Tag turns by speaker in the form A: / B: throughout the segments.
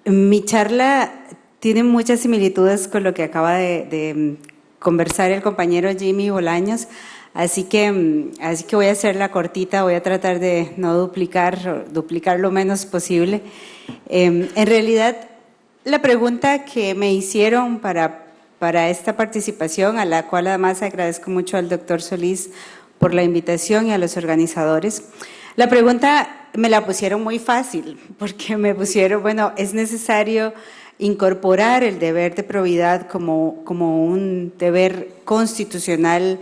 A: Mi charla tiene muchas similitudes con lo que acaba de conversar el compañero Jimmy Bolaños, así que voy a hacerla cortita, voy a tratar de no duplicar lo menos posible. En realidad, la pregunta que me hicieron para esta participación, a la cual además agradezco mucho al doctor Solís por la invitación y a los organizadores, la pregunta me la pusieron muy fácil, porque me pusieron, bueno, es necesario incorporar el deber de probidad como un deber constitucional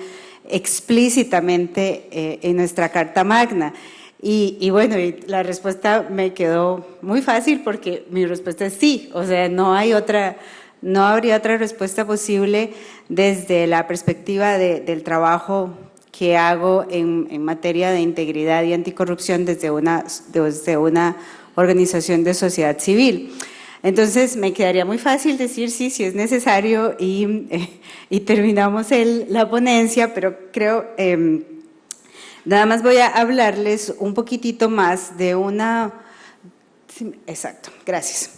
A: explícitamente en nuestra Carta Magna. Y bueno, la respuesta me quedó muy fácil porque mi respuesta es sí, o sea, no habría otra respuesta posible desde la perspectiva del trabajo que hago en materia de integridad y anticorrupción desde una organización de sociedad civil. Entonces, me quedaría muy fácil decir sí, si es necesario y terminamos la ponencia, pero creo, nada más voy a hablarles un poquitito más de exacto, gracias.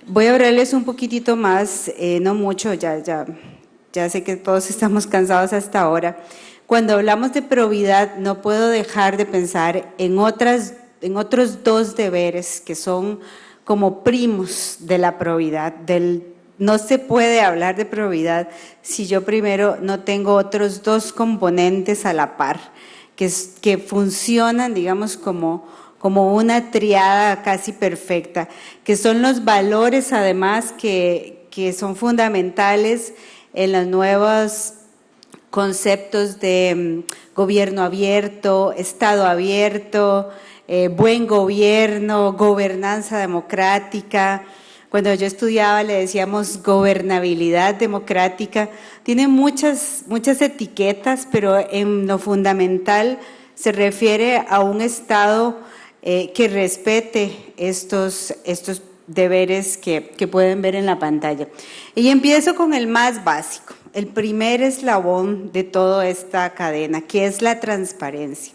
A: Voy a hablarles un poquitito más, no mucho, ya sé que todos estamos cansados hasta ahora. Cuando hablamos de probidad, no puedo dejar de pensar en otros dos deberes que son como primos de la probidad. No se puede hablar de probidad si yo primero no tengo otros dos componentes a la par, que funcionan, digamos, como una triada casi perfecta, que son los valores además que son fundamentales en los nuevos conceptos de gobierno abierto, Estado abierto, buen gobierno, gobernanza democrática. Cuando yo estudiaba le decíamos gobernabilidad democrática. Tiene muchas etiquetas, pero en lo fundamental se refiere a un Estado que respete estos deberes que pueden ver en la pantalla. Y empiezo con el más básico, el primer eslabón de toda esta cadena, que es la transparencia.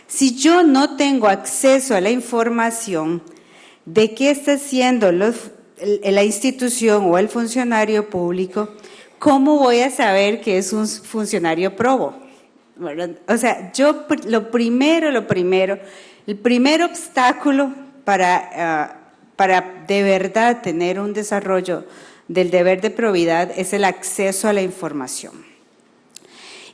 A: Si yo no tengo acceso a la información de qué está haciendo la institución o el funcionario público, ¿cómo voy a saber que es un funcionario probo? O sea, el primer obstáculo para de verdad tener un desarrollo del deber de probidad es el acceso a la información.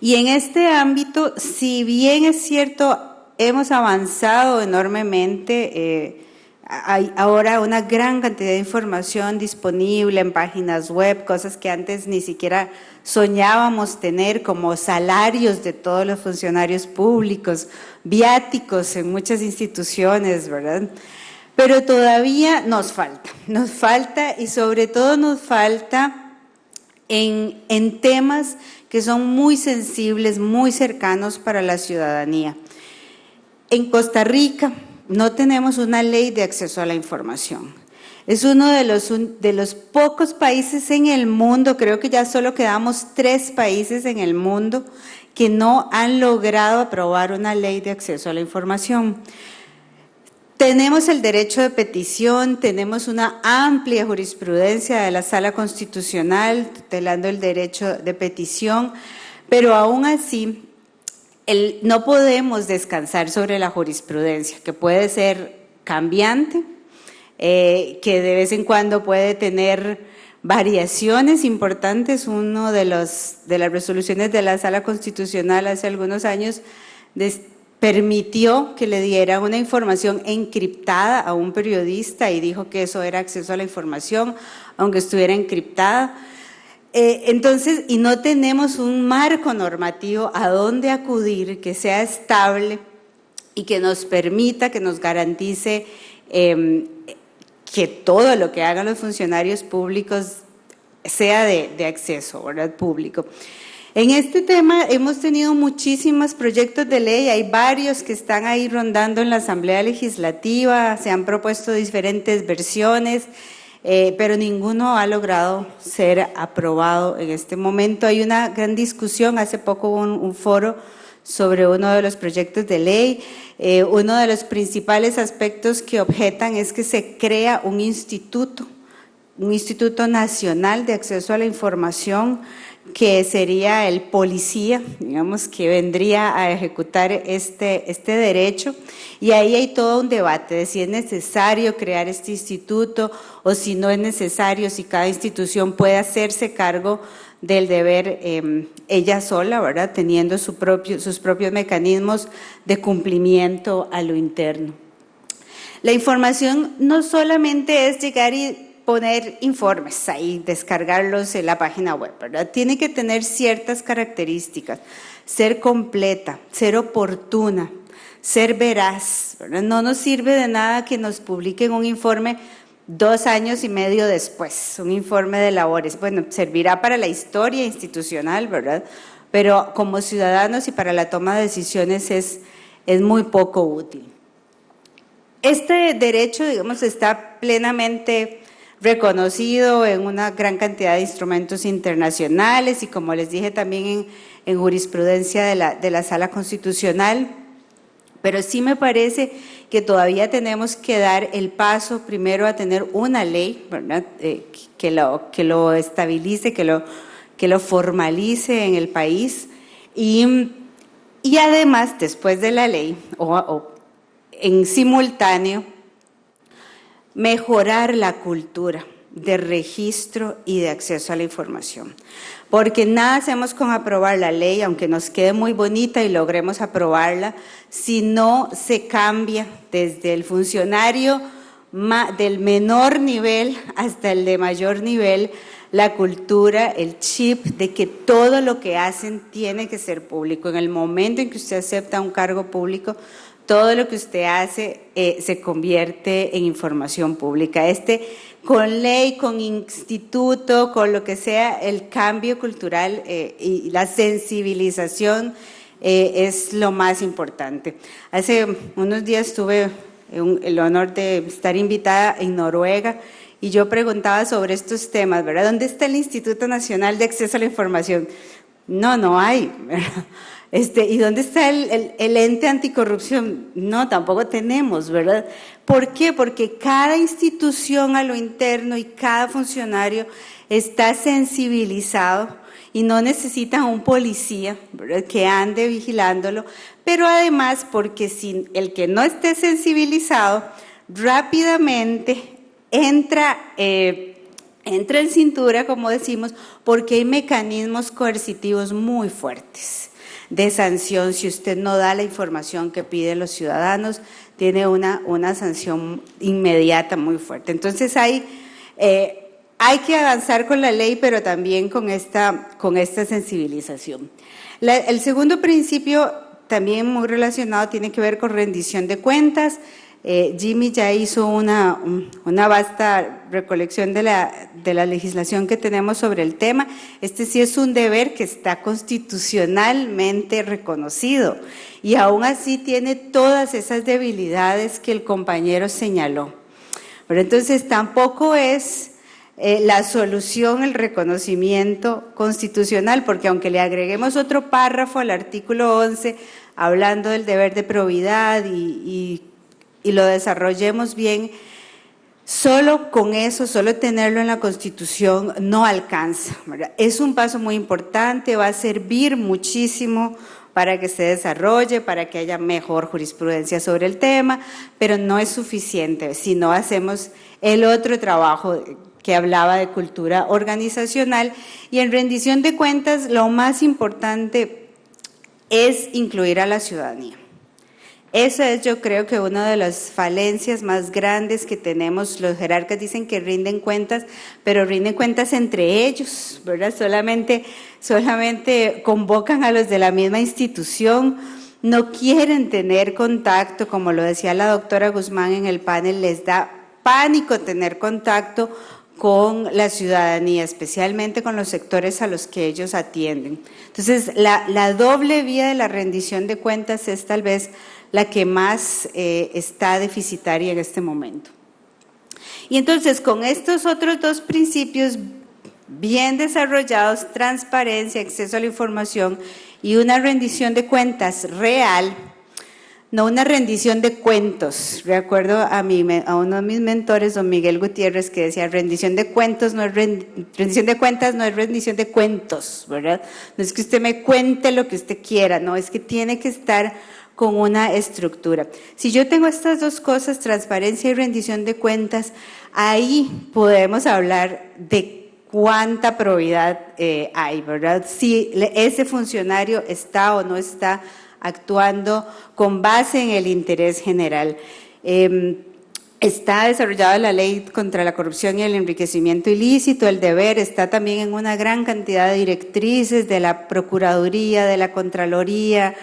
A: Y en este ámbito, si bien es cierto, hemos avanzado enormemente, hay ahora una gran cantidad de información disponible en páginas web, cosas que antes ni siquiera soñábamos tener, como salarios de todos los funcionarios públicos, viáticos en muchas instituciones, ¿verdad? Pero todavía nos falta y sobre todo nos falta en temas que son muy sensibles, muy cercanos para la ciudadanía. En Costa Rica no tenemos una ley de acceso a la información. Es uno de los pocos países en el mundo, creo que ya solo quedamos 3 países en el mundo que no han logrado aprobar una ley de acceso a la información. Tenemos el derecho de petición, tenemos una amplia jurisprudencia de la Sala Constitucional tutelando el derecho de petición, pero aún así no podemos descansar sobre la jurisprudencia, que puede ser cambiante, que de vez en cuando puede tener variaciones importantes. Una de las resoluciones de la Sala Constitucional hace algunos años permitió que le diera una información encriptada a un periodista y dijo que eso era acceso a la información, aunque estuviera encriptada. Entonces, y no tenemos un marco normativo a dónde acudir que sea estable y que nos permita, que nos garantice que todo lo que hagan los funcionarios públicos sea de acceso, ¿verdad?, público. En este tema hemos tenido muchísimos proyectos de ley, hay varios que están ahí rondando en la Asamblea Legislativa, se han propuesto diferentes versiones, pero ninguno ha logrado ser aprobado en este momento. Hay una gran discusión, hace poco hubo un foro sobre uno de los proyectos de ley. Uno de los principales aspectos que objetan es que se crea un Instituto Nacional de Acceso a la Información, que sería el policía, digamos, que vendría a ejecutar este derecho. Y ahí hay todo un debate de si es necesario crear este instituto o si no es necesario, si cada institución puede hacerse cargo del deber ella sola, ¿verdad?, teniendo sus propios mecanismos de cumplimiento a lo interno. La información no solamente es llegar y poner informes ahí, descargarlos en la página web, ¿verdad? Tiene que tener ciertas características, ser completa, ser oportuna, ser veraz, ¿verdad? No nos sirve de nada que nos publiquen un informe 2 años y medio después, un informe de labores. Bueno, servirá para la historia institucional, ¿verdad? Pero como ciudadanos y para la toma de decisiones es muy poco útil. Este derecho, digamos, está plenamente reconocido en una gran cantidad de instrumentos internacionales y, como les dije, también en jurisprudencia de la Sala Constitucional, pero sí me parece que todavía tenemos que dar el paso primero a tener una ley, ¿verdad?, que lo estabilice, que lo formalice en el país y además, después de la ley o en simultáneo, mejorar la cultura de registro y de acceso a la información. Porque nada hacemos con aprobar la ley, aunque nos quede muy bonita y logremos aprobarla, si no se cambia desde el funcionario del menor nivel hasta el de mayor nivel la cultura, el chip de que todo lo que hacen tiene que ser público. En el momento en que usted acepta un cargo público, todo lo que usted hace se convierte en información pública. Con ley, con instituto, con lo que sea, el cambio cultural y la sensibilización es lo más importante. Hace unos días tuve el honor de estar invitada en Noruega y yo preguntaba sobre estos temas, ¿verdad? ¿Dónde está el Instituto Nacional de Acceso a la Información? No hay, ¿verdad? ¿Y dónde está el ente anticorrupción? No, tampoco tenemos, ¿verdad? ¿Por qué? Porque cada institución a lo interno y cada funcionario está sensibilizado y no necesitan un policía, ¿verdad?, que ande vigilándolo, pero además porque si el que no esté sensibilizado rápidamente entra en cintura, como decimos, porque hay mecanismos coercitivos muy fuertes de sanción. Si usted no da la información que piden los ciudadanos, tiene una sanción inmediata muy fuerte. Entonces hay que avanzar con la ley, pero también con esta sensibilización. El segundo principio, también muy relacionado, tiene que ver con rendición de cuentas. Jimmy ya hizo una vasta recolección de la legislación que tenemos sobre el tema. Este sí es un deber que está constitucionalmente reconocido y aún así tiene todas esas debilidades que el compañero señaló. Pero entonces tampoco es la solución el reconocimiento constitucional, porque aunque le agreguemos otro párrafo al artículo 11 hablando del deber de probidad y lo desarrollemos bien, solo con eso, solo tenerlo en la Constitución no alcanza, ¿verdad? Es un paso muy importante, va a servir muchísimo para que se desarrolle, para que haya mejor jurisprudencia sobre el tema, pero no es suficiente si no hacemos el otro trabajo que hablaba de cultura organizacional. Y en rendición de cuentas, lo más importante es incluir a la ciudadanía. Esa es, yo creo, que una de las falencias más grandes que tenemos. Los jerarcas dicen que rinden cuentas, pero rinden cuentas entre ellos, ¿verdad? Solamente convocan a los de la misma institución, no quieren tener contacto, como lo decía la doctora Guzmán en el panel, les da pánico tener contacto con la ciudadanía, especialmente con los sectores a los que ellos atienden. Entonces, la doble vía de la rendición de cuentas es tal vez la que más está deficitaria en este momento. Y entonces, con estos otros dos principios bien desarrollados, transparencia, acceso a la información y una rendición de cuentas real, no una rendición de cuentos. Recuerdo a uno de mis mentores, don Miguel Gutiérrez, que decía, rendición de cuentas no es rendición de cuentos, ¿verdad? No es que usted me cuente lo que usted quiera, no, es que tiene que estar con una estructura. Si yo tengo estas dos cosas, transparencia y rendición de cuentas, ahí podemos hablar de cuánta probidad hay, ¿verdad? Si ese funcionario está o no está actuando con base en el interés general. Está desarrollada la ley contra la corrupción y el enriquecimiento ilícito, el deber está también en una gran cantidad de directrices de la Procuraduría, de la Contraloría,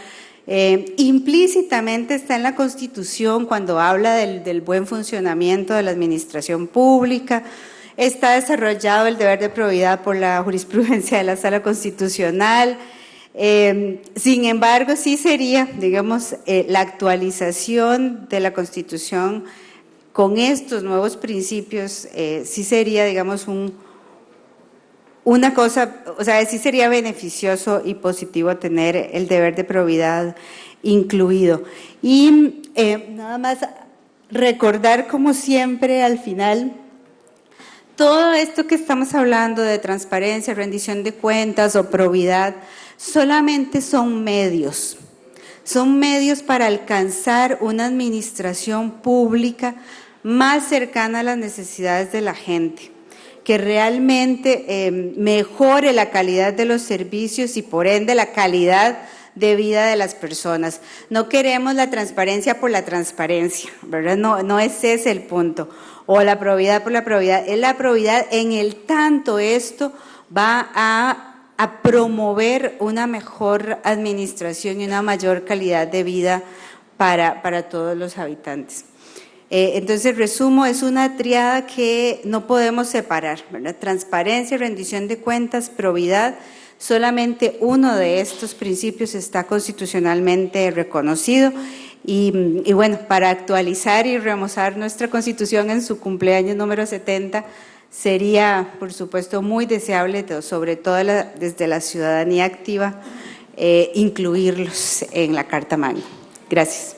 A: implícitamente está en la Constitución cuando habla del buen funcionamiento de la administración pública. Está desarrollado el deber de probidad por la jurisprudencia de la Sala Constitucional. Sin embargo, sí sería, digamos, la actualización de la Constitución con estos nuevos principios, sí sería, digamos, una cosa, o sea, sí sería beneficioso y positivo tener el deber de probidad incluido. Y nada más recordar, como siempre, al final, todo esto que estamos hablando de transparencia, rendición de cuentas o probidad, solamente son medios para alcanzar una administración pública más cercana a las necesidades de la gente, que realmente mejore la calidad de los servicios y por ende la calidad de vida de las personas. No queremos la transparencia por la transparencia, ¿verdad? No es ese el punto. O la probidad por la probidad, es la probidad en el tanto esto va a promover una mejor administración y una mayor calidad de vida para todos los habitantes. Entonces, resumo, es una triada que no podemos separar, ¿verdad? Transparencia, rendición de cuentas, probidad. Solamente uno de estos principios está constitucionalmente reconocido y bueno, para actualizar y remozar nuestra Constitución en su cumpleaños número 70, sería, por supuesto, muy deseable, sobre todo desde la ciudadanía activa, incluirlos en la Carta Magna. Gracias.